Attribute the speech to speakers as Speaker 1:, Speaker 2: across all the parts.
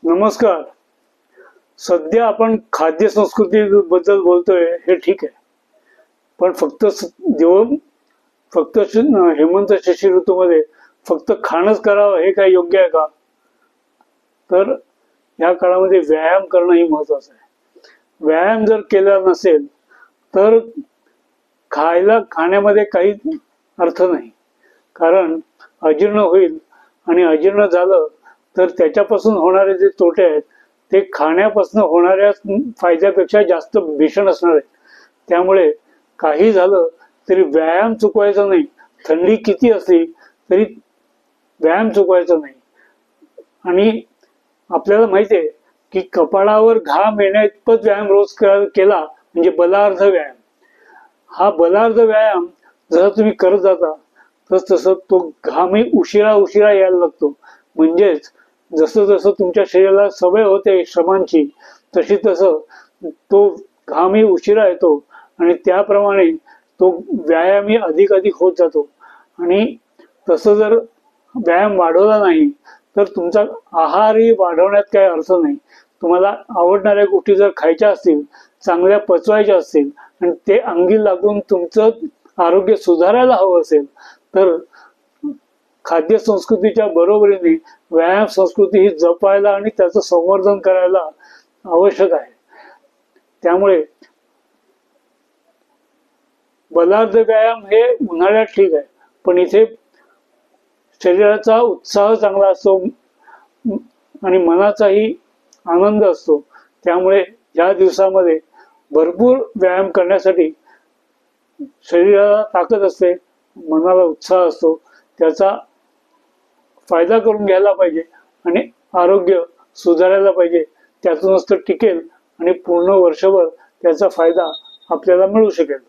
Speaker 1: नमस्कार. सध्या आपण खाद्य संस्कृती बद्दल बोलतोय हे ठीक आहे, पण हेमंत शशी ऋतूमध्ये फक्त खाणंच करावं हे काय योग्य आहे का? तर या काळामध्ये व्यायाम करणं ही महत्वाचं आहे. व्यायाम जर केला नसेल तर खाण्यामध्ये काही अर्थ नाही, कारण अजीर्ण होईल आणि अजीर्ण झालं तर त्याच्यापासून होणारे जे तोटे आहेत ते खाण्यापासून होणाऱ्या फायद्यापेक्षा जास्त भीषण असणार आहेत. त्यामुळे काही झालं तरी व्यायाम चुकवायचा नाही. थंडी किती असली तरी व्यायाम चुकवायचा नाही. आणि आपल्याला माहिती आहे की कपाळावर घाम येण्याइतपत व्यायाम रोज केला म्हणजे बलार्ध व्यायाम. हा बलार्ध व्यायाम जसा तुम्ही करत जाता तसं तो घामही उशिरा यायला लागतो. म्हणजेच जसं जसं तुमच्या शरीराला सवय होते श्रमांची तशी तसं तो घामही उशिरा येतो आणि त्याप्रमाणे तो व्यायामही अधिक होत जातो. आणि तसं जर व्यायाम वाढवला नाही तर तुमचा आहारही वाढवण्यात काही अर्थ नाही. तुम्हाला आवडणाऱ्या गोष्टी जर खायच्या असतील, चांगल्या पचवायच्या असतील आणि ते अंगी लागून तुमचं आरोग्य सुधारायला हवं असेल तर खाद्य संस्कृतीच्या बरोबरीने व्यायाम संस्कृती ही जपायला आणि त्याचं संवर्धन करायला आवश्यक आहे. त्यामुळे बलार्ध व्यायाम हे उन्हाळ्यात ठीक आहे, पण इथे शरीराचा उत्साह चांगला असतो आणि मनाचाही आनंद असतो. त्यामुळे या दिवसामध्ये भरपूर व्यायाम करण्यासाठी शरीराला ताकद असते, मनाला उत्साह असतो. त्याचा फायदा करून घ्यायला पाहिजे आणि आरोग्य सुधारायला पाहिजे. त्यातूनच तर टिकेल आणि पूर्ण वर्षभर त्याचा फायदा आपल्याला मिळू शकेल.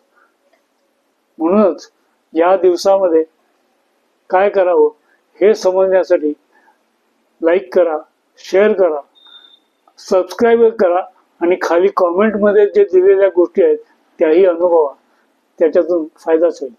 Speaker 1: म्हणूनच या दिवसामध्ये काय करावं हे समजण्यासाठी लाईक करा, शेअर करा, सबस्क्राईब करा आणि खाली कॉमेंटमध्ये जे दिलेल्या गोष्टी आहेत त्याही अनुभवा. त्याच्यातून फायदाच होईल.